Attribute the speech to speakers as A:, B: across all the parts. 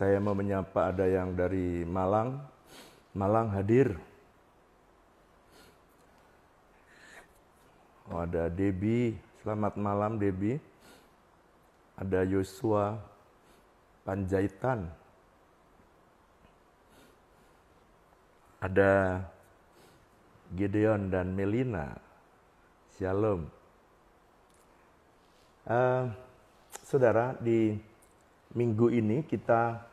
A: Saya mau menyapa ada yang dari Malang. Malang hadir. Oh, ada Debbie. Selamat malam Debbie. Ada Yosua Panjaitan. Ada Gideon dan Melina. Shalom. Saudara, di minggu ini kita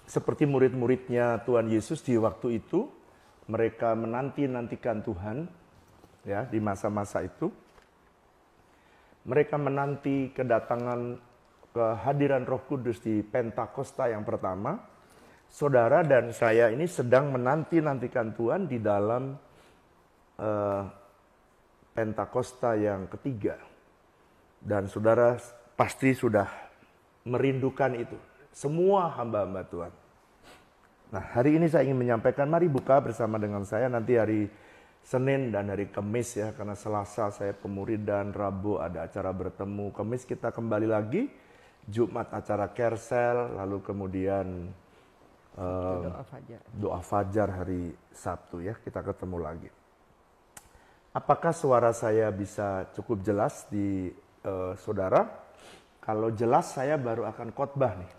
A: seperti murid-muridnya Tuhan Yesus di waktu itu, mereka menanti-nantikan Tuhan ya di masa-masa itu. Mereka menanti kedatangan kehadiran Roh Kudus di Pentakosta yang pertama. Saudara dan saya ini sedang menanti-nantikan Tuhan di dalam Pentakosta yang ketiga. Dan saudara pasti sudah merindukan itu. Semua hamba-hamba Tuhan. Nah, hari ini saya ingin menyampaikan, mari buka bersama dengan saya nanti hari Senin dan hari Kamis ya. Karena Selasa saya pemuridan, Rabu ada acara bertemu, Kamis kita kembali lagi, Jumat acara Kersel, lalu kemudian doa fajar hari Sabtu ya, kita ketemu lagi. Apakah suara saya bisa cukup jelas di saudara? Kalau jelas saya baru akan khotbah nih.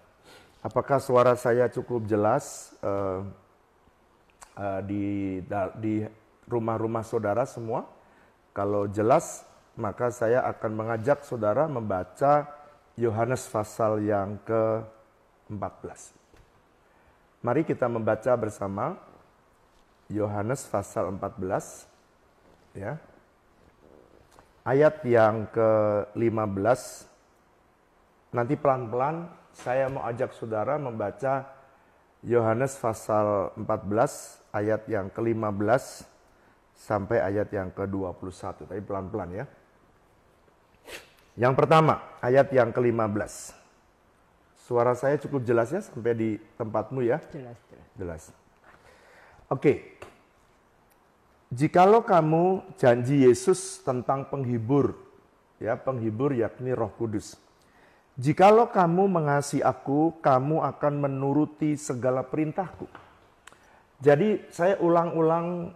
A: Apakah suara saya cukup jelas di rumah-rumah saudara semua? Kalau jelas, maka saya akan mengajak saudara membaca Yohanes pasal yang ke-14. Mari kita membaca bersama Yohanes pasal 14 ya. Ayat yang ke-15. Nanti pelan-pelan saya mau ajak saudara membaca Yohanes pasal 14 ayat yang ke-15 sampai ayat yang ke-21. Tapi pelan-pelan ya. Yang pertama, ayat yang ke-15. Suara saya cukup jelas ya sampai di tempatmu ya? Jelas. Oke. Jikalau kamu janji Yesus tentang penghibur, ya penghibur yakni Roh Kudus. Jikalau kamu mengasihi aku, kamu akan menuruti segala perintahku. Jadi saya ulang-ulang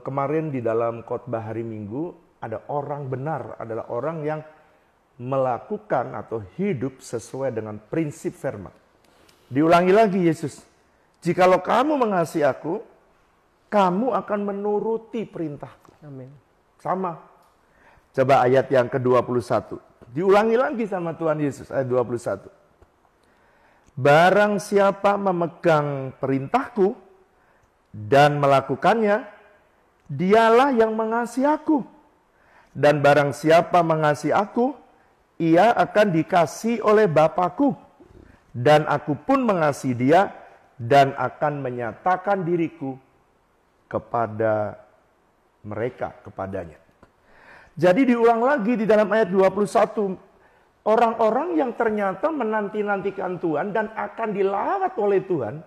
A: kemarin di dalam khotbah hari Minggu, ada orang benar adalah orang yang melakukan atau hidup sesuai dengan prinsip firman. Diulangi lagi Yesus, jikalau kamu mengasihi aku, kamu akan menuruti perintahku.
B: Amin.
A: Sama. Coba ayat yang ke-21. Diulangi lagi sama Tuhan Yesus, ayat 21. Barang siapa memegang perintahku dan melakukannya, dialah yang mengasihi aku. Dan barang siapa mengasihi aku, ia akan dikasihi oleh Bapa-Ku. Dan aku pun mengasihi dia dan akan menyatakan diriku kepada mereka, kepadanya. Jadi diulang lagi di dalam ayat 21. Orang-orang yang ternyata menanti-nantikan Tuhan dan akan dilawat oleh Tuhan,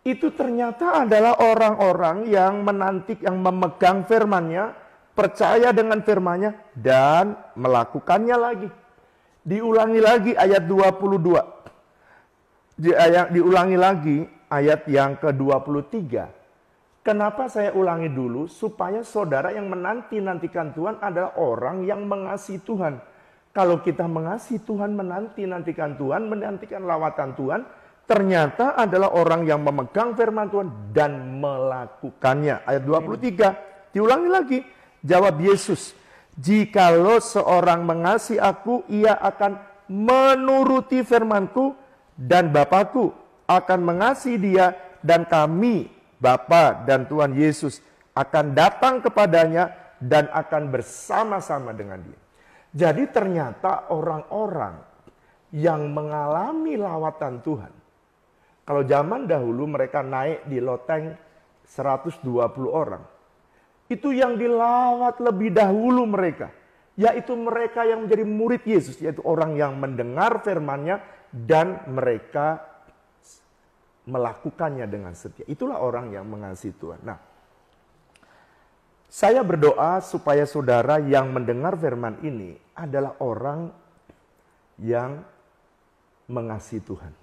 A: itu ternyata adalah orang-orang yang menanti, yang memegang firman-Nya, percaya dengan firman-Nya, dan melakukannya lagi. Diulangi lagi ayat 22. Diulangi lagi ayat yang ke-23. Kenapa saya ulangi dulu? Supaya saudara yang menanti-nantikan Tuhan adalah orang yang mengasihi Tuhan. Kalau kita mengasihi Tuhan, menanti-nantikan Tuhan, menantikan lawatan Tuhan, ternyata adalah orang yang memegang firman Tuhan dan melakukannya. Ayat 23, diulangi lagi. Jawab Yesus, jikalau seorang mengasihi aku, ia akan menuruti firman-Ku, dan Bapa-Ku akan mengasihi dia, dan kami, Bapa dan Tuhan Yesus, akan datang kepadanya dan akan bersama-sama dengan dia. Jadi ternyata orang-orang yang mengalami lawatan Tuhan, kalau zaman dahulu mereka naik di loteng 120 orang, itu yang dilawat lebih dahulu mereka, yaitu mereka yang menjadi murid Yesus, yaitu orang yang mendengar firman-Nya dan mereka melakukannya dengan setia. Itulah orang yang mengasihi Tuhan. Nah, saya berdoa supaya saudara yang mendengar firman ini adalah orang yang mengasihi Tuhan.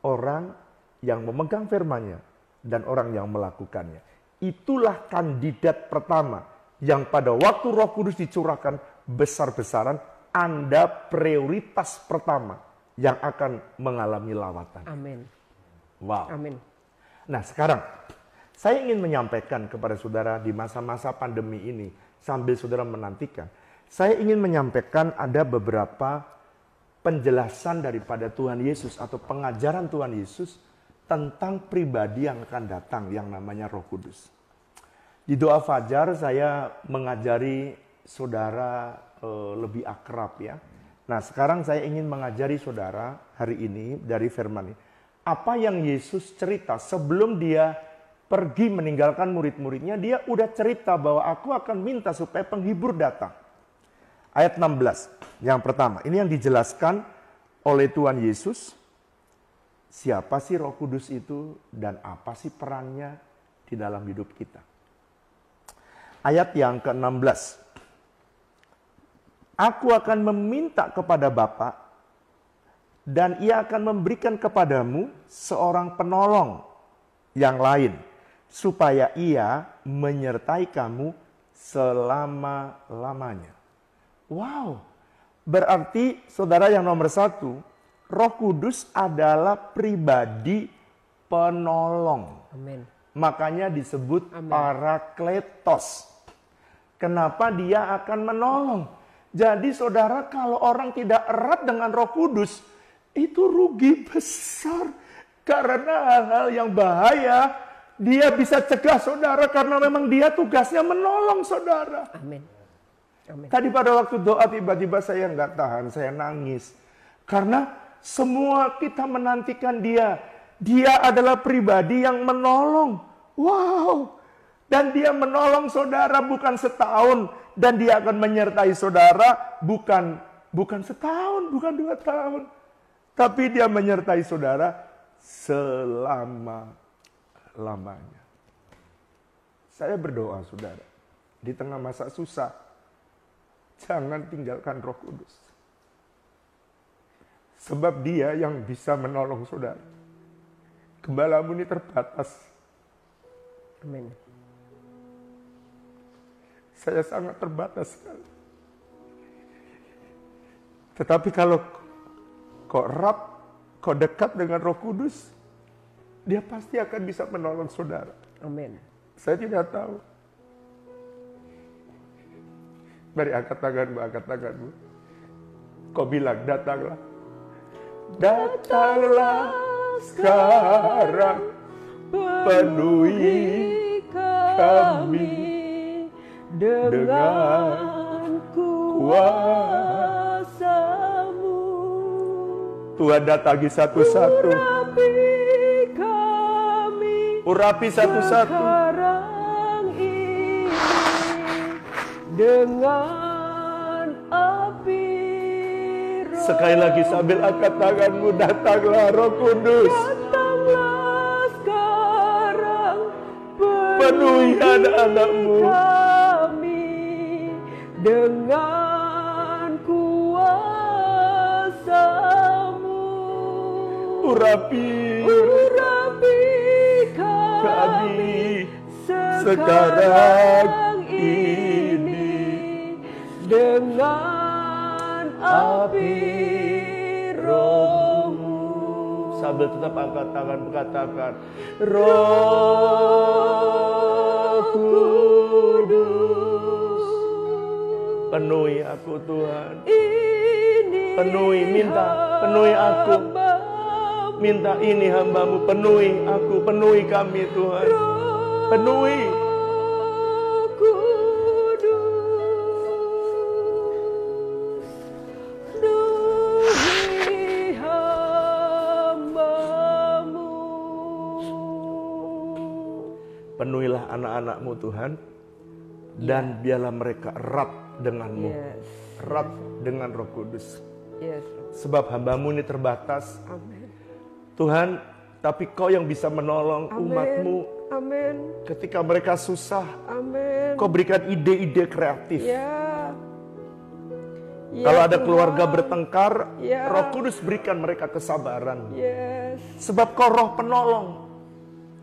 A: orang yang memegang firman-Nya dan orang yang melakukannya. Itulah kandidat pertama yang pada waktu Roh Kudus dicurahkan besar-besaran, Anda prioritas pertama yang akan mengalami lawatan.
B: Amin.
A: Wow.
B: Amin.
A: Nah sekarang, saya ingin menyampaikan kepada saudara di masa-masa pandemi ini, sambil saudara menantikan, saya ingin menyampaikan ada beberapa penjelasan daripada Tuhan Yesus atau pengajaran Tuhan Yesus tentang pribadi yang akan datang yang namanya Roh Kudus. Di doa fajar saya mengajari saudara lebih akrab ya. Nah sekarang saya ingin mengajari saudara hari ini dari firman ini. Apa yang Yesus cerita sebelum dia pergi meninggalkan murid-muridnya, dia udah cerita bahwa aku akan minta supaya penghibur datang. Ayat 16, yang pertama, ini yang dijelaskan oleh Tuhan Yesus. Siapa sih Roh Kudus itu dan apa sih perannya di dalam hidup kita. Ayat yang ke-16. Aku akan meminta kepada Bapa dan Ia akan memberikan kepadamu seorang penolong yang lain, supaya Ia menyertai kamu selama-lamanya. Wow, berarti saudara yang nomor satu, Roh Kudus adalah pribadi penolong.
B: Amin.
A: Makanya disebut
B: Amin.
A: Parakletos. Kenapa dia akan menolong? Jadi saudara, kalau orang tidak erat dengan Roh Kudus, itu rugi besar. Karena hal-hal yang bahaya, dia bisa cegah saudara karena memang dia tugasnya menolong saudara.
B: Amin. Amin.
A: Tadi pada waktu doa tiba-tiba saya nggak tahan, saya nangis. Karena semua kita menantikan dia. Dia adalah pribadi yang menolong. Wow. Dan dia menolong saudara bukan setahun. Dan dia akan menyertai saudara bukan setahun, bukan 2 tahun. Tapi dia menyertai saudara selama-lamanya. Saya berdoa saudara, di tengah masa susah, jangan tinggalkan Roh Kudus. Sebab dia yang bisa menolong saudara. Gembalamu ini terbatas.
B: Amin.
A: Saya sangat terbatas sekali. Tetapi kalau kau erat, kau dekat dengan Roh Kudus, dia pasti akan bisa menolong saudara.
B: Amin.
A: Saya tidak tahu. Mari angkat tanganmu. Kau bilang, datanglah. Datanglah sekarang, penuhi kami dengan
B: kuasa-Mu.
A: Tuhan datangi satu-satu. Urapi satu-satu.
B: Sekarang ini dengan api Roh.
A: Sekali lagi sambil angkat tanganmu, datanglah Roh Kudus.
B: Datanglah sekarang,
A: Penuhi anak-anak-Mu.
B: Kami dengan kuasa-Mu.
A: Urapi
B: kami
A: sekarang ini
B: dengan api Roh-Mu.
A: Sambil tetap angkat tangan berkatakan, Roh Kudus, penuhi aku Tuhan. Penuhi, penuhi aku. Minta ini hamba-Mu, penuhi aku, penuhi kami Tuhan. Penuhi. Penuhilah anak-anak-Mu Tuhan, dan biarlah mereka erat dengan-Mu, erat dengan Roh Kudus. Sebab hamba-Mu ini terbatas.
B: Amin.
A: Tuhan, tapi Kau yang bisa menolong umat-Mu.
B: Amin.
A: Ketika mereka susah,
B: Amin.
A: Kau berikan ide-ide kreatif.
B: Ya. Ya,
A: Kalau ada
B: Tuhan.
A: keluarga bertengkar,
B: Ya.
A: Roh Kudus berikan mereka kesabaran.
B: Yes.
A: Sebab kau roh penolong.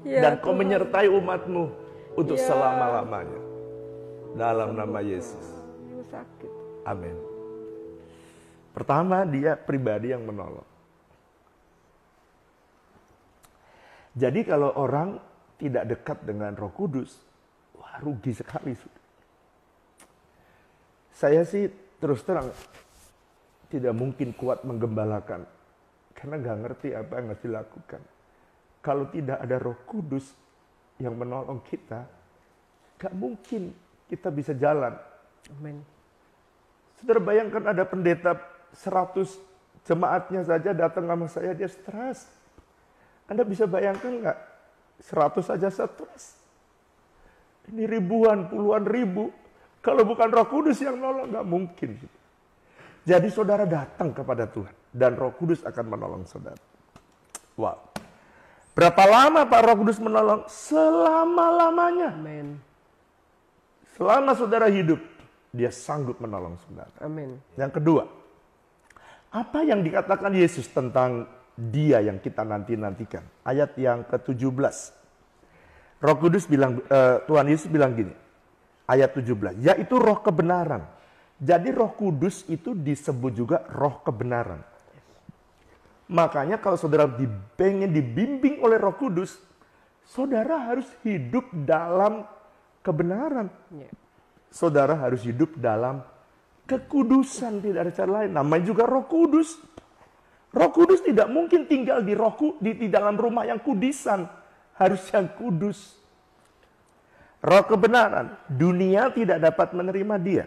B: Ya,
A: Dan kau
B: Tuhan.
A: menyertai umatmu untuk
B: Ya.
A: selama-lamanya. Dalam nama Yesus.
B: Ibu sakit.
A: Amin. Pertama, dia pribadi yang menolong. Jadi kalau orang tidak dekat dengan Roh Kudus, wah rugi sekali. Saya sih terus terang tidak mungkin kuat menggembalakan. Karena nggak ngerti apa yang harus dilakukan. Kalau tidak ada Roh Kudus yang menolong kita, nggak mungkin kita bisa jalan.
B: Amin.
A: Saudara bayangkan ada pendeta 100 jemaatnya saja datang sama saya, dia stres. Anda bisa bayangkan nggak? 100 saja stres. Ini ribuan, puluhan ribu. Kalau bukan Roh Kudus yang nolong, nggak mungkin. Jadi saudara datang kepada Tuhan. Dan Roh Kudus akan menolong saudara. Wow. Berapa lama Pak Roh Kudus menolong? Selama-lamanya.
B: Amin.
A: Selama saudara hidup, dia sanggup menolong saudara.
B: Amin.
A: Yang kedua, apa yang dikatakan Yesus tentang dia yang kita nanti-nantikan? Ayat yang ke-17. Roh Kudus bilang, Tuhan Yesus bilang gini, ayat 17, yaitu roh kebenaran. Jadi Roh Kudus itu disebut juga roh kebenaran. Makanya kalau saudara pengen dibimbing oleh Roh Kudus, saudara harus hidup dalam kebenaran.
B: Ya.
A: Saudara harus hidup dalam kekudusan, tidak ada cara lain. Namanya juga Roh Kudus. Roh Kudus tidak mungkin tinggal di dalam rumah yang kudisan. Harus yang kudus. Roh kebenaran. Dunia tidak dapat menerima dia.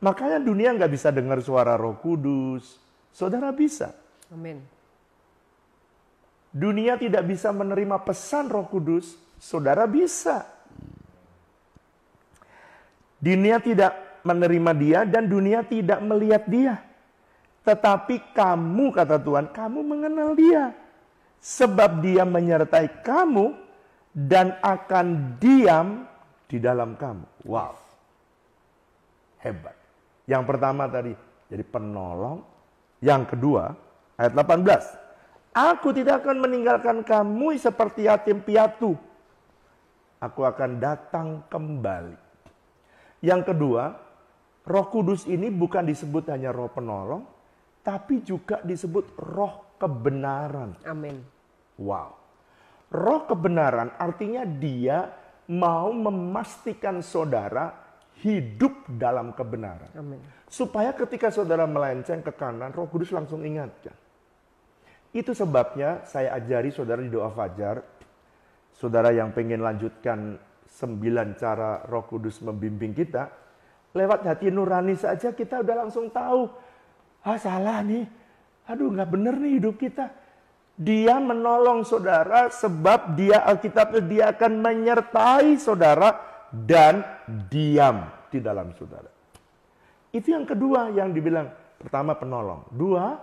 A: Makanya dunia nggak bisa dengar suara Roh Kudus. Saudara bisa.
B: Amin.
A: Dunia tidak bisa menerima pesan Roh Kudus. Saudara bisa. Dunia tidak menerima dia dan dunia tidak melihat dia. Tetapi kamu, kata Tuhan, kamu mengenal dia. Sebab dia menyertai kamu dan akan diam di dalam kamu. Wow. Hebat. Yang pertama tadi, jadi penolong. Yang kedua, ayat 18. Aku tidak akan meninggalkan kamu seperti yatim piatu. Aku akan datang kembali. Yang kedua, Roh Kudus ini bukan disebut hanya roh penolong, tapi juga disebut roh kebenaran.
B: Amin.
A: Wow. Roh kebenaran artinya dia mau memastikan saudara hidup dalam kebenaran.
B: Amin.
A: Supaya ketika saudara melenceng ke kanan, Roh Kudus langsung ingatkan. Itu sebabnya saya ajari saudara di doa fajar. Saudara yang pengen lanjutkan 9 cara Roh Kudus membimbing kita, lewat hati nurani saja kita udah langsung tahu, salah nih, aduh nggak bener nih hidup kita. Dia menolong saudara sebab dia Alkitab dia akan menyertai saudara dan diam di dalam saudara. Itu yang kedua yang dibilang, pertama penolong, dua,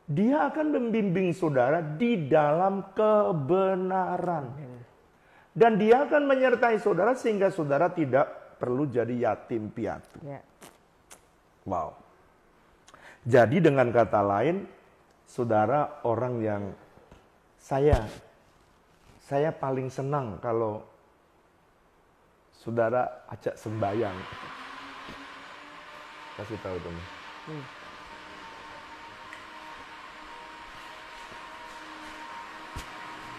A: dia akan membimbing saudara di dalam kebenaran. Dan dia akan menyertai saudara sehingga saudara tidak perlu jadi yatim piatu.
B: Ya.
A: Wow. Jadi dengan kata lain, saudara orang yang saya paling senang kalau saudara ajak sembahyang. Kasih tahu dong.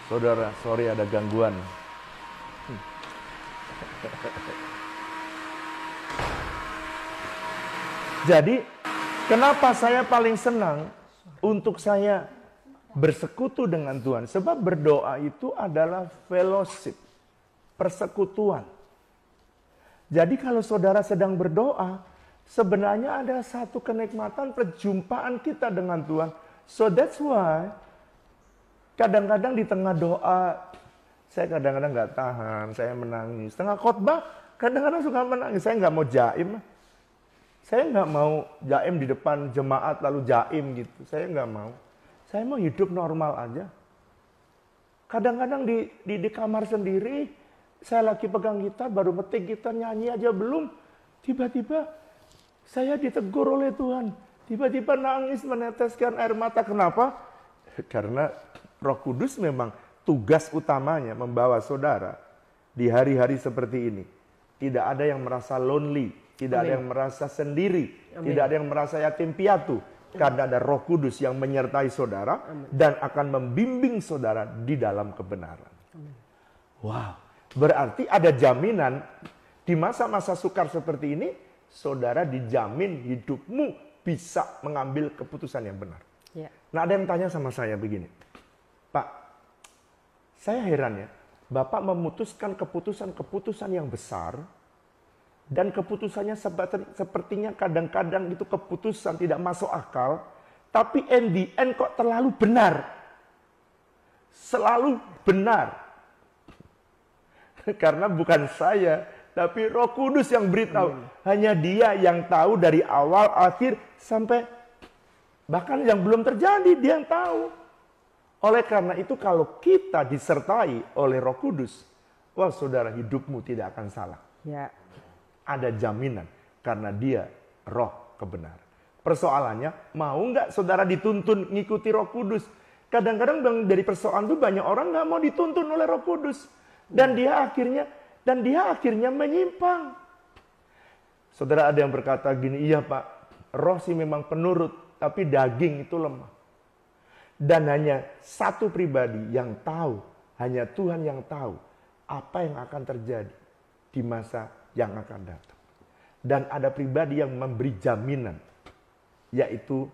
A: Saudara, sorry ada gangguan. Jadi, kenapa saya paling senang untuk saya bersekutu dengan Tuhan? Sebab berdoa itu adalah fellowship, persekutuan. Jadi kalau saudara sedang berdoa, sebenarnya ada satu kenikmatan perjumpaan kita dengan Tuhan. So that's why, kadang-kadang di tengah doa, saya kadang-kadang nggak tahan, saya menangis. Tengah khotbah, kadang-kadang suka menangis. Saya nggak mau jaim. Saya nggak mau jaim di depan jemaat lalu jaim gitu. Saya nggak mau. Saya mau hidup normal aja. Kadang-kadang di kamar sendiri, saya lagi pegang gitar, baru metik gitar, nyanyi aja belum. Tiba-tiba Saya ditegur oleh Tuhan. Tiba-tiba nangis meneteskan air mata. Kenapa? Karena Roh Kudus memang tugas utamanya membawa saudara di hari-hari seperti ini. Tidak ada yang merasa lonely. Tidak ada yang merasa sendiri. Tidak ada yang merasa yatim piatu. Karena ada Roh Kudus yang menyertai saudara dan akan membimbing saudara di dalam kebenaran. Wow. Berarti ada jaminan di masa-masa sukar seperti ini, saudara dijamin hidupmu bisa mengambil keputusan yang benar.
B: Ya.
A: Nah, ada yang tanya sama saya begini, Pak, saya heran ya, Bapak memutuskan keputusan-keputusan yang besar, dan keputusannya sepertinya kadang-kadang itu keputusan tidak masuk akal, tapi in the end kok terlalu benar. Selalu benar. Karena bukan saya, tapi Roh Kudus yang beritahu. Hanya Dia yang tahu dari awal, akhir, sampai bahkan yang belum terjadi, Dia yang tahu. Oleh karena itu, kalau kita disertai oleh Roh Kudus, wah saudara, hidupmu tidak akan salah.
B: Ya.
A: Ada jaminan, karena Dia Roh kebenaran. Persoalannya, mau nggak saudara dituntun ngikuti Roh Kudus? Kadang-kadang dari persoalan itu banyak orang nggak mau dituntun oleh Roh Kudus. Dan dia akhirnya menyimpang. Saudara, ada yang berkata gini, iya Pak, roh sih memang penurut, tapi daging itu lemah. Dan hanya satu pribadi yang tahu, hanya Tuhan yang tahu apa yang akan terjadi di masa yang akan datang. Dan ada pribadi yang memberi jaminan, yaitu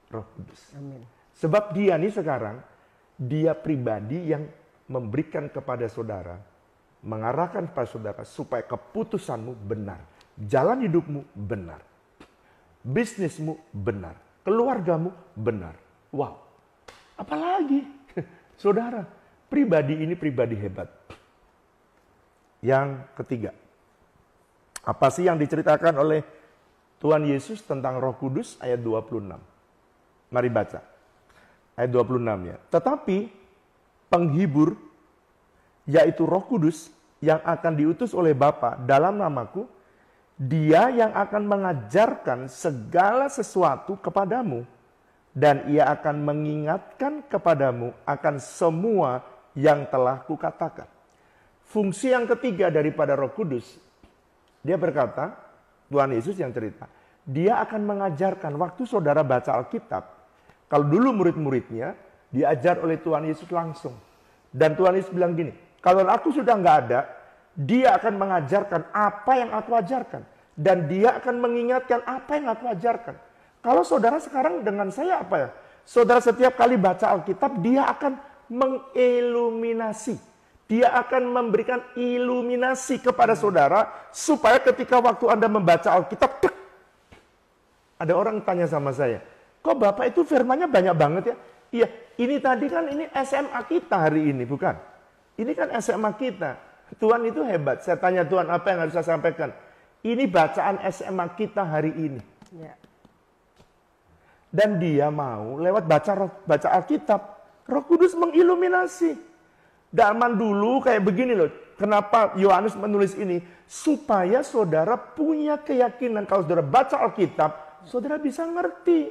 A: Roh Kudus.
B: Amin.
A: Sebab dia nih sekarang, dia pribadi yang memberikan kepada saudara, mengarahkan kepada saudara supaya keputusanmu benar, jalan hidupmu benar, bisnismu benar, keluargamu benar. Wow, apalagi saudara, pribadi ini pribadi hebat. Yang ketiga, apa sih yang diceritakan oleh Tuhan Yesus tentang Roh Kudus ayat 26? Mari baca ayat 26 ya. Tetapi penghibur, yaitu Roh Kudus yang akan diutus oleh Bapa dalam namaku, Dia yang akan mengajarkan segala sesuatu kepadamu, dan Ia akan mengingatkan kepadamu akan semua yang telah kukatakan. Fungsi yang ketiga daripada Roh Kudus, Dia berkata, Tuhan Yesus yang cerita, Dia akan mengajarkan. Waktu saudara baca Alkitab, kalau dulu murid-muridnya diajar oleh Tuhan Yesus langsung. Dan Tuhan Yesus bilang gini, kalau aku sudah nggak ada, Dia akan mengajarkan apa yang aku ajarkan. Dan Dia akan mengingatkan apa yang aku ajarkan. Kalau saudara sekarang dengan saya apa ya? Saudara setiap kali baca Alkitab, Dia akan mengiluminasi. Dia akan memberikan iluminasi kepada saudara, supaya ketika waktu Anda membaca Alkitab, ada orang tanya sama saya, kok Bapak itu firmannya banyak banget ya? Iya, ini tadi kan ini SMA kita hari ini, bukan? Ini kan SMA kita. Tuhan itu hebat. Saya tanya Tuhan, apa yang harus saya sampaikan? Ini bacaan SMA kita hari ini.
B: Ya.
A: Dan Dia mau lewat baca Alkitab, Roh Kudus mengiluminasi. Zaman dulu kayak begini loh. Kenapa Yohanes menulis ini? Supaya saudara punya keyakinan. Kalau saudara baca Alkitab, saudara bisa ngerti.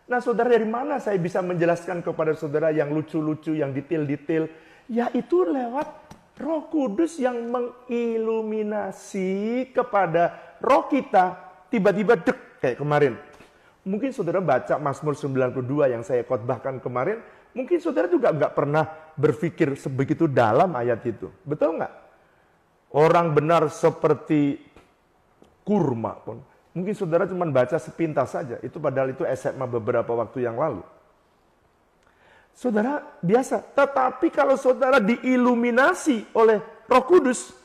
A: Nah saudara, dari mana saya bisa menjelaskan kepada saudara yang lucu-lucu, yang detail-detail? Yaitu lewat Roh Kudus yang mengiluminasi kepada roh kita. Tiba-tiba dek, kayak kemarin. Mungkin saudara baca Mazmur 92 yang saya khotbahkan kemarin. Mungkin saudara juga nggak pernah berpikir sebegitu dalam ayat itu. Betul nggak? Orang benar seperti kurma pun. Mungkin saudara cuma baca sepintas saja. Itu padahal itu SMA beberapa waktu yang lalu. Saudara biasa. Tetapi kalau saudara diiluminasi oleh Roh Kudus,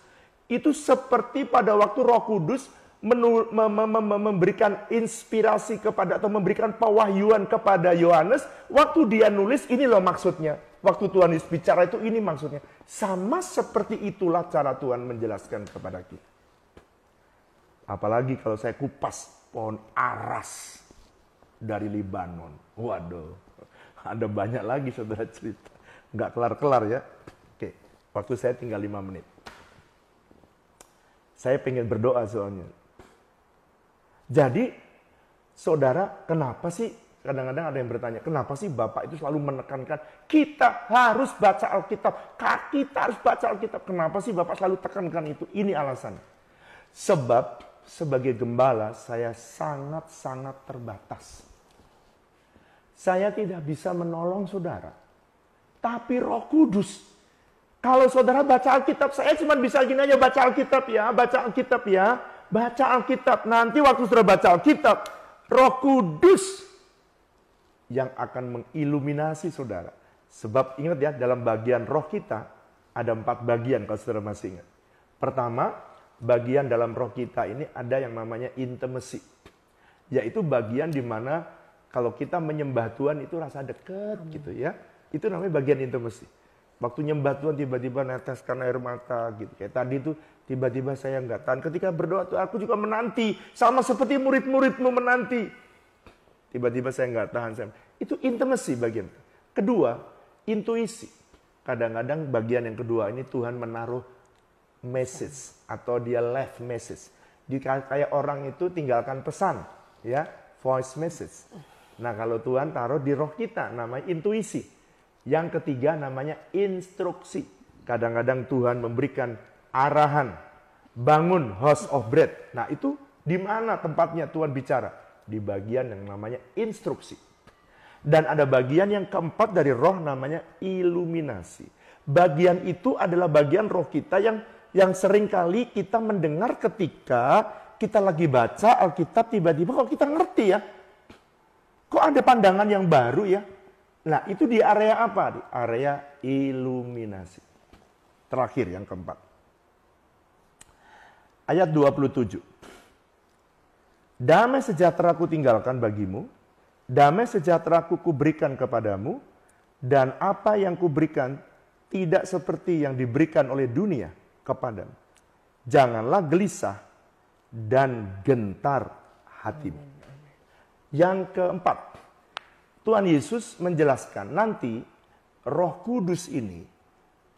A: itu seperti pada waktu Roh Kudus memberikan inspirasi kepada atau memberikan pewahyuan kepada Yohanes. Waktu dia nulis, ini loh maksudnya. Waktu Tuhan Yesus bicara itu, ini maksudnya. Sama seperti itulah cara Tuhan menjelaskan kepada kita. Apalagi kalau saya kupas pohon aras dari Libanon. Waduh, ada banyak lagi saudara cerita. Nggak kelar-kelar ya. Oke, waktu saya tinggal 5 menit. Saya pengen berdoa soalnya. Jadi, saudara, kenapa sih kadang-kadang ada yang bertanya, kenapa sih Bapak itu selalu menekankan kita harus baca Alkitab, kita harus baca Alkitab. Kenapa sih Bapak selalu tekankan itu? Ini alasan. Sebab sebagai gembala saya sangat-sangat terbatas. Saya tidak bisa menolong saudara. Tapi Roh Kudus, kalau saudara baca Alkitab, saya cuma bisa gini aja, baca Alkitab ya, baca Alkitab ya, baca Alkitab. Nanti waktu saudara baca Alkitab, Roh Kudus yang akan mengiluminasi saudara. Sebab ingat ya, dalam bagian roh kita, ada 4 bagian kalau saudara masih ingat. Pertama, bagian dalam roh kita ini ada yang namanya intimacy. Yaitu bagian di mana kalau kita menyembah Tuhan itu rasa dekat gitu ya. Itu namanya bagian intimacy. Waktu nyembah Tuhan tiba-tiba neteskan air mata gitu. Kayak tadi tuh tiba-tiba saya nggak tahan. Ketika berdoa tuh aku juga menanti. Sama seperti murid-muridmu menanti. Tiba-tiba saya nggak tahan. Itu intimacy bagian. Kedua, intuisi. Kadang-kadang bagian yang kedua ini Tuhan menaruh message. Atau dia left message. Kayak orang itu tinggalkan pesan. Ya, voice message. Nah kalau Tuhan taruh di roh kita namanya intuisi. Yang ketiga namanya instruksi. Kadang-kadang Tuhan memberikan arahan. Bangun house of bread. Nah itu di mana tempatnya Tuhan bicara? Di bagian yang namanya instruksi. Dan ada bagian yang keempat dari roh namanya iluminasi. Bagian itu adalah bagian roh kita yang seringkali kita mendengar ketika kita lagi baca Alkitab, tiba-tiba kok kita ngerti ya. Kok ada pandangan yang baru ya. Nah itu di area apa? Di area iluminasi. Terakhir yang keempat. Ayat 27. Damai sejahtera ku tinggalkan bagimu, damai sejahtera ku berikan kepadamu, dan apa yang kuberikan tidak seperti yang diberikan oleh dunia kepadamu. Janganlah gelisah dan gentar hatimu. Yang keempat, Tuhan Yesus menjelaskan nanti Roh Kudus ini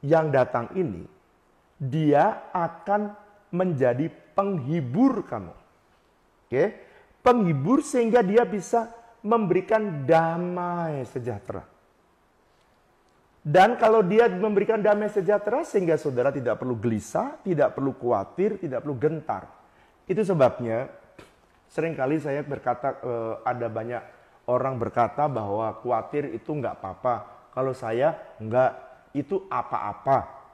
A: yang datang ini, dia akan menjadi penghibur kamu. Oke, penghibur sehingga dia bisa memberikan damai sejahtera. Dan kalau dia memberikan damai sejahtera sehingga saudara tidak perlu gelisah, tidak perlu khawatir, tidak perlu gentar. Itu sebabnya seringkali saya berkata, ada banyak orang berkata bahwa khawatir itu enggak apa-apa. Kalau saya enggak, itu apa-apa.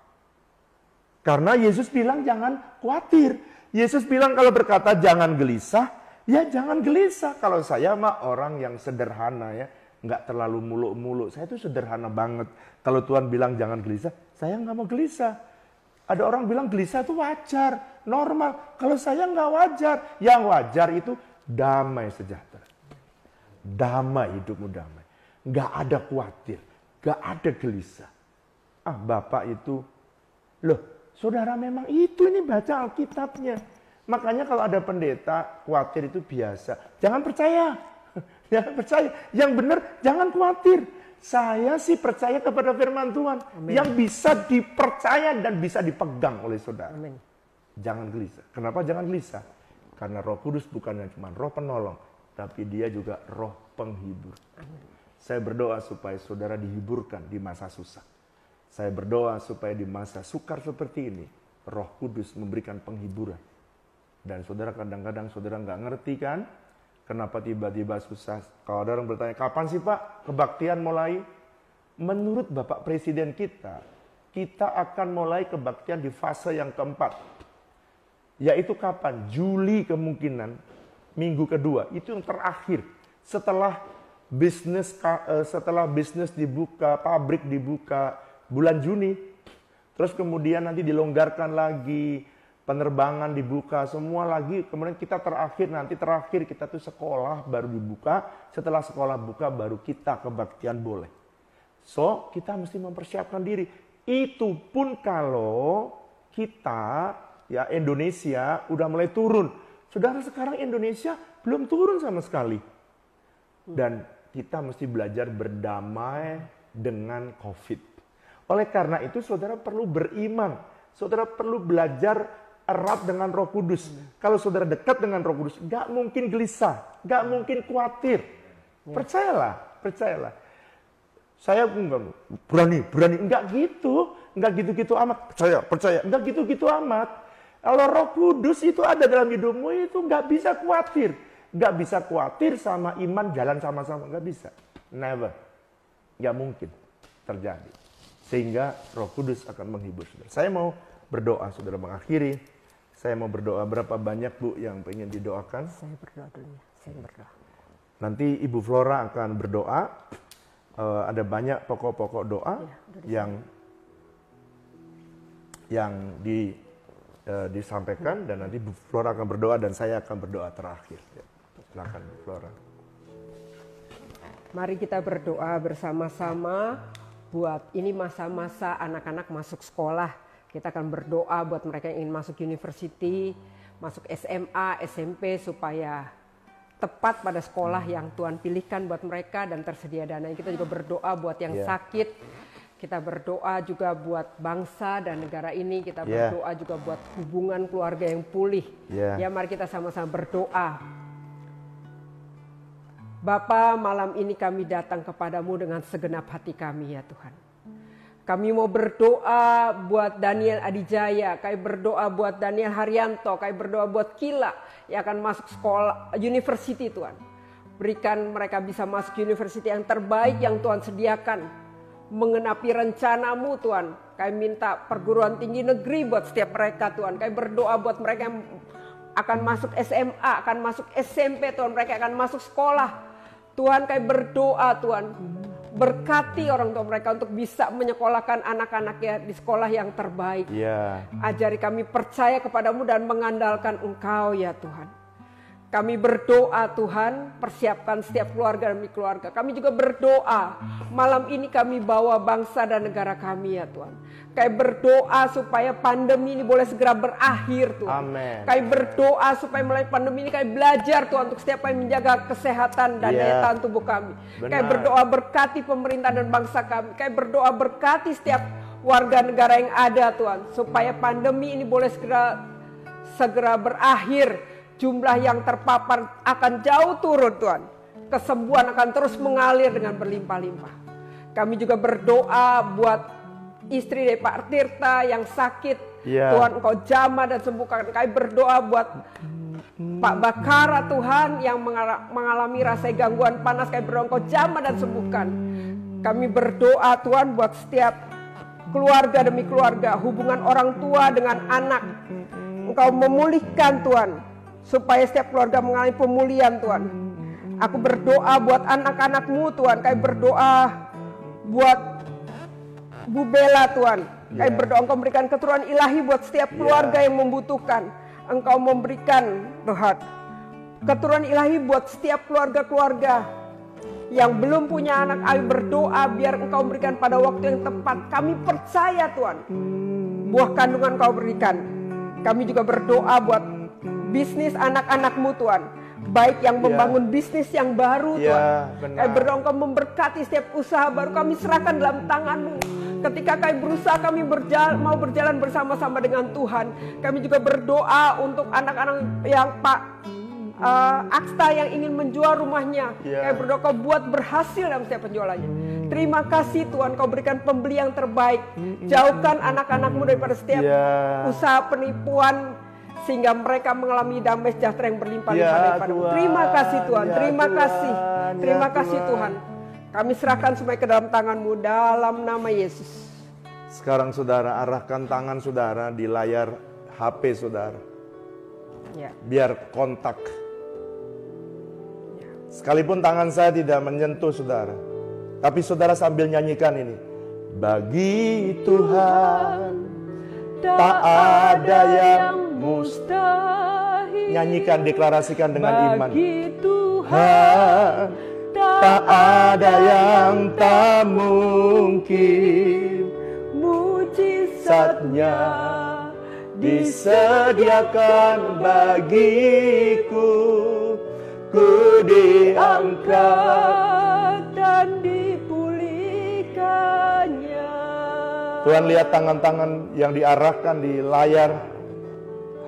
A: Karena Yesus bilang jangan khawatir. Yesus bilang kalau berkata jangan gelisah, ya jangan gelisah. Kalau saya mah orang yang sederhana ya, nggak terlalu muluk-muluk. Saya itu sederhana banget. Kalau Tuhan bilang jangan gelisah, saya nggak mau gelisah. Ada orang bilang gelisah itu wajar, normal. Kalau saya nggak wajar. Yang wajar itu damai sejahtera. Damai, hidupmu damai. Nggak ada khawatir, nggak ada gelisah. Ah Bapak itu, loh saudara memang itu ini baca Alkitabnya. Makanya kalau ada pendeta khawatir itu biasa. Jangan percaya. Jangan percaya. Yang benar jangan khawatir. Saya sih percaya kepada firman Tuhan. Amin. Yang bisa dipercaya dan bisa dipegang oleh saudara. Amin. Jangan gelisah. Kenapa jangan gelisah? Karena Roh Kudus bukan cuma roh penolong. Tapi dia juga roh penghibur. Amin. Saya berdoa supaya saudara dihiburkan di masa susah. Saya berdoa supaya di masa sukar seperti ini, Roh Kudus memberikan penghiburan. Dan saudara kadang-kadang saudara nggak ngerti kan, kenapa tiba-tiba susah. Kalau ada orang bertanya, kapan sih Pak kebaktian mulai? Menurut Bapak Presiden kita akan mulai kebaktian di fase yang keempat. Yaitu kapan? Juli kemungkinan, minggu kedua. Itu yang terakhir. Setelah bisnis dibuka, pabrik dibuka, bulan Juni, terus kemudian nanti dilonggarkan lagi, penerbangan dibuka, semua lagi, kemudian kita terakhir kita tuh sekolah baru dibuka, setelah sekolah buka baru kita kebaktian boleh. So, kita mesti mempersiapkan diri. Itu pun kalau kita, ya Indonesia udah mulai turun. Saudara sekarang Indonesia belum turun sama sekali. Dan kita mesti belajar berdamai dengan COVID. Oleh karena itu saudara perlu beriman. Saudara perlu belajar erat dengan Roh Kudus. Kalau saudara dekat dengan Roh Kudus, nggak mungkin gelisah, nggak mungkin khawatir. Percayalah, percayalah. Saya berani, enggak gitu amat. Percaya, enggak gitu amat. Kalau Roh Kudus itu ada dalam hidupmu itu nggak bisa khawatir. Nggak bisa khawatir sama iman jalan sama-sama, nggak bisa. Never. Nggak mungkin terjadi. Sehingga Roh Kudus akan menghibur saudara. Saya mau berdoa, saudara mengakhiri. Saya mau berdoa. Berapa banyak Bu yang pengen didoakan?
B: Saya berdoa dulu ya, saya berdoa.
A: Nanti Ibu Flora akan berdoa. Ada banyak pokok-pokok doa yang disampaikan dan nanti Bu Flora akan berdoa dan saya akan berdoa terakhir. Ya. Silakan Bu Flora.
B: Mari kita berdoa bersama-sama buat ini masa-masa anak-anak masuk sekolah. Kita akan berdoa buat mereka yang ingin masuk university, masuk SMA, SMP supaya tepat pada sekolah yang Tuhan pilihkan buat mereka dan tersedia dana. Kita juga berdoa buat yang sakit. Kita berdoa juga buat bangsa dan negara ini. Kita berdoa juga buat hubungan keluarga yang pulih. Ya, mari kita sama-sama berdoa. Bapa, malam ini kami datang kepadamu dengan segenap hati kami ya Tuhan. Kami mau berdoa buat Daniel Adijaya, kami berdoa buat Daniel Haryanto, kami berdoa buat Kila yang akan masuk sekolah university Tuhan. Berikan mereka bisa masuk university yang terbaik yang Tuhan sediakan. Mengenapi rencanamu Tuhan. Kami minta perguruan tinggi negeri buat setiap mereka Tuhan. Kami berdoa buat mereka yang akan masuk SMA, akan masuk SMP Tuhan. Mereka akan masuk sekolah. Tuhan kami berdoa Tuhan. Berkati orang tua mereka untuk bisa menyekolahkan anak-anaknya di sekolah yang terbaik. Ajari kami percaya kepadamu dan mengandalkan Engkau ya Tuhan. Kami berdoa Tuhan, persiapkan setiap keluarga demi keluarga. Kami juga berdoa, malam ini kami bawa bangsa dan negara kami ya Tuhan. Kami berdoa supaya pandemi ini boleh segera berakhir Tuhan.
A: Amen.
B: Kami berdoa supaya melalui pandemi ini kami belajar Tuhan untuk setiap yang menjaga kesehatan dan daya tahan tubuh kami. Kami berdoa berkati pemerintah dan bangsa kami. Kami berdoa berkati setiap warga negara yang ada Tuhan. Supaya pandemi ini boleh segera berakhir. Jumlah yang terpapar akan jauh turun Tuhan. Kesembuhan akan terus mengalir dengan berlimpah-limpah. Kami juga berdoa buat istri dari Pak Tirta yang sakit. Tuhan Engkau jamah dan sembuhkan. Kami berdoa buat Pak Bakara Tuhan yang mengalami rasa gangguan panas. Kami berdoa Engkau jamah dan sembuhkan. Kami berdoa Tuhan buat setiap keluarga demi keluarga. Hubungan orang tua dengan anak. Engkau memulihkan Tuhan. Supaya setiap keluarga mengalami pemulihan Tuhan. Aku berdoa buat anak-anakmu Tuhan. Kami berdoa buat Bu Bella Tuhan. Kami berdoa Engkau memberikan keturunan ilahi buat setiap keluarga yang membutuhkan. Engkau memberikan Tuhan keturunan ilahi buat setiap keluarga-keluarga yang belum punya anak. Kami berdoa biar Engkau berikan pada waktu yang tepat. Kami percaya Tuhan buah kandungan Engkau berikan. Kami juga berdoa buat bisnis anak-anakmu Tuhan. Baik yang membangun bisnis yang baru Tuhan. Kami berdoa Engkau memberkati setiap usaha baru. Kami serahkan dalam tangan-Mu. Ketika kami berusaha, kami mau berjalan bersama-sama dengan Tuhan. Kami juga berdoa untuk anak-anak yang Pak Aksta yang ingin menjual rumahnya. Kami berdoa Kau buat berhasil dalam setiap penjualannya. Terima kasih Tuhan, Kau berikan pembeli yang terbaik. Jauhkan anak-anakmu daripada setiap usaha penipuan, sehingga mereka mengalami damai sejahtera yang berlimpah-limpah daripada-Mu. Terima kasih Tuhan, terima kasih. Terima kasih Tuhan. Kami serahkan semua ke dalam tangan-Mu dalam nama Yesus.
A: Sekarang saudara arahkan tangan saudara di layar HP saudara. Biar kontak. Sekalipun tangan saya tidak menyentuh saudara, tapi saudara sambil nyanyikan ini. Bagi Tuhan tak ada yang mustahil. Nyanyikan, deklarasikan dengan iman.
B: Bagi Tuhan
A: tak ada yang tak mungkin. Mujizatnya disediakan bagiku. Ku diangkat dan dipulihkannya. Tuhan lihat tangan-tangan yang diarahkan di layar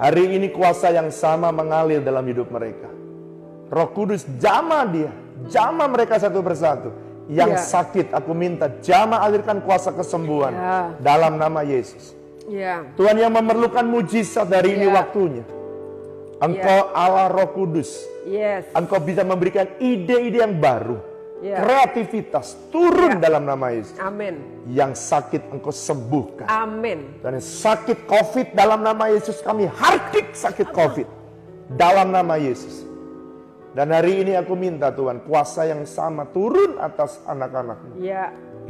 A: Hari ini kuasa yang sama mengalir dalam hidup mereka. Roh Kudus jamah dia, jamah mereka satu persatu. Yang sakit aku minta jamah alirkan kuasa kesembuhan dalam nama Yesus. Tuhan yang memerlukan mujizat dari ini waktunya. Engkau Allah Roh Kudus. Engkau bisa memberikan ide-ide yang baru. Kreativitas turun dalam nama Yesus.
B: Amin.
A: Yang sakit engkau sembuhkan.
B: Amin.
A: Dan yang sakit COVID dalam nama Yesus, kami hardik sakit COVID dalam nama Yesus. Dan hari ini aku minta Tuhan, kuasa yang sama turun atas anak-anak-Mu.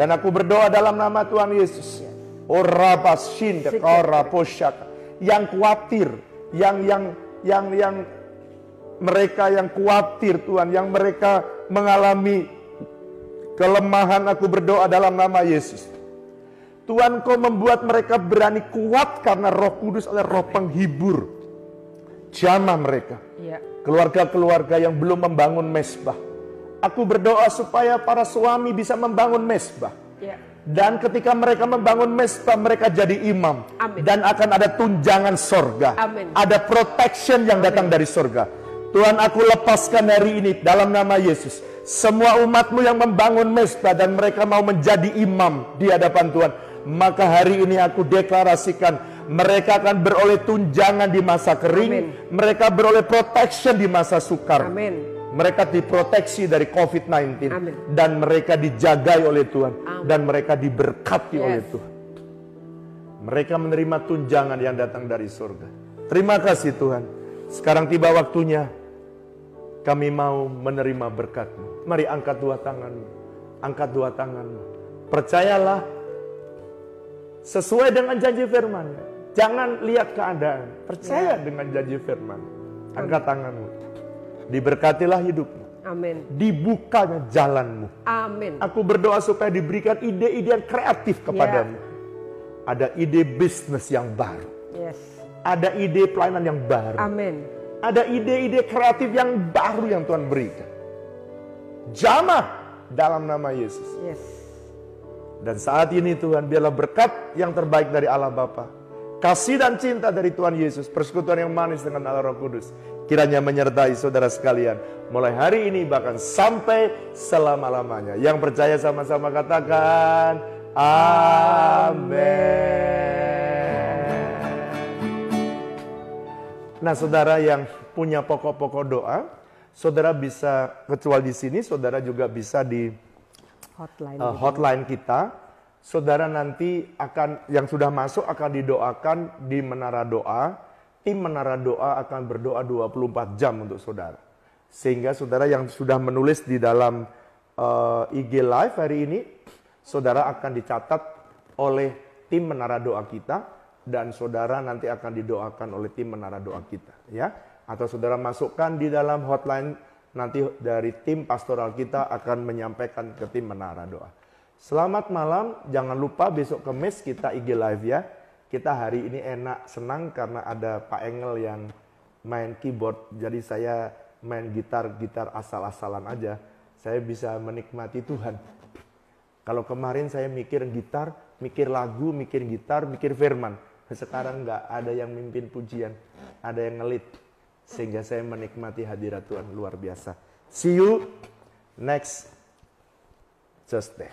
A: Dan aku berdoa dalam nama Tuhan Yesus. Yang khawatir, yang mereka yang khawatir Tuhan, yang mereka mengalami kelemahan, aku berdoa dalam nama Yesus. Tuhan, Kau membuat mereka berani kuat karena Roh Kudus adalah Roh penghibur. Jamah mereka. Keluarga-keluarga yang belum membangun mezbah. Aku berdoa supaya para suami bisa membangun mezbah. Dan ketika mereka membangun mezbah, mereka jadi imam. Dan akan ada tunjangan sorga. Ada protection yang datang dari sorga. Tuhan, aku lepaskan hari ini dalam nama Yesus. Semua umat-Mu yang membangun mezbah dan mereka mau menjadi imam di hadapan Tuhan, maka hari ini aku deklarasikan mereka akan beroleh tunjangan di masa kering. Mereka beroleh protection di masa sukar. Mereka diproteksi dari COVID-19 dan mereka dijagai oleh Tuhan dan mereka diberkati oleh Tuhan. Mereka menerima tunjangan yang datang dari surga. Terima kasih Tuhan. Sekarang tiba waktunya kami mau menerima berkat-Mu. Mari angkat dua tangan-Mu. Angkat dua tangan-Mu. Percayalah sesuai dengan janji firman-Nya. Jangan lihat keadaan. Percaya dengan janji firman. Angkat tangan-Mu. Diberkatilah hidup-Mu.
B: Amin.
A: Dibukanya jalan-Mu.
B: Amin.
A: Aku berdoa supaya diberikan ide-ide yang kreatif kepadamu. Ada ide bisnis yang baru. Ada ide pelayanan yang baru.
B: Amin.
A: Ada ide-ide kreatif yang baru yang Tuhan berikan. Jamah dalam nama Yesus. Dan saat ini Tuhan, biarlah berkat yang terbaik dari Allah Bapa, kasih dan cinta dari Tuhan Yesus, persekutuan yang manis dengan Allah Roh Kudus, kiranya menyertai saudara sekalian mulai hari ini bahkan sampai selama-lamanya. Yang percaya sama-sama katakan amin. Nah, saudara yang punya pokok-pokok doa, saudara bisa, kecuali di sini, saudara juga bisa di hotline kita. Saudara nanti akan, yang sudah masuk akan didoakan di Menara Doa. Tim Menara Doa akan berdoa 24 jam untuk saudara. Sehingga saudara yang sudah menulis di dalam IG Live hari ini, saudara akan dicatat oleh tim Menara Doa kita. Dan saudara nanti akan didoakan oleh tim Menara Doa kita, ya. Atau saudara masukkan di dalam hotline, nanti dari tim pastoral kita akan menyampaikan ke tim Menara Doa. Selamat malam, jangan lupa besok Kamis kita IG Live ya. Kita hari ini enak, senang karena ada Pak Engel yang main keyboard. Jadi saya main gitar asal-asalan aja. Saya bisa menikmati Tuhan. Kalau kemarin saya mikir gitar, mikir lagu, mikir gitar, mikir firman. Sekarang enggak, ada yang mimpin pujian, ada yang ngelit. Sehingga saya menikmati hadirat Tuhan luar biasa. See you next Thursday.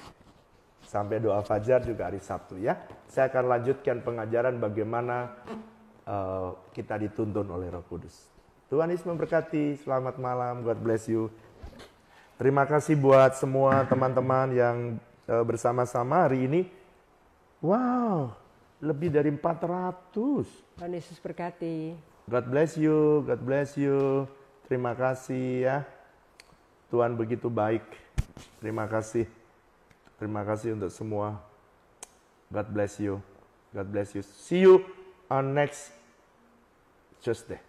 A: Sampai doa fajar juga hari Sabtu ya. Saya akan lanjutkan pengajaran bagaimana kita dituntun oleh Roh Kudus. Tuhan Yesus memberkati, selamat malam, God bless you. Terima kasih buat semua teman-teman yang bersama-sama hari ini. Wow, lebih dari 400.
B: Tuhan Yesus berkati.
A: God bless you, God bless you. Terima kasih ya. Tuhan begitu baik. Terima kasih. Terima kasih untuk semua. God bless you. God bless you. See you on next Tuesday.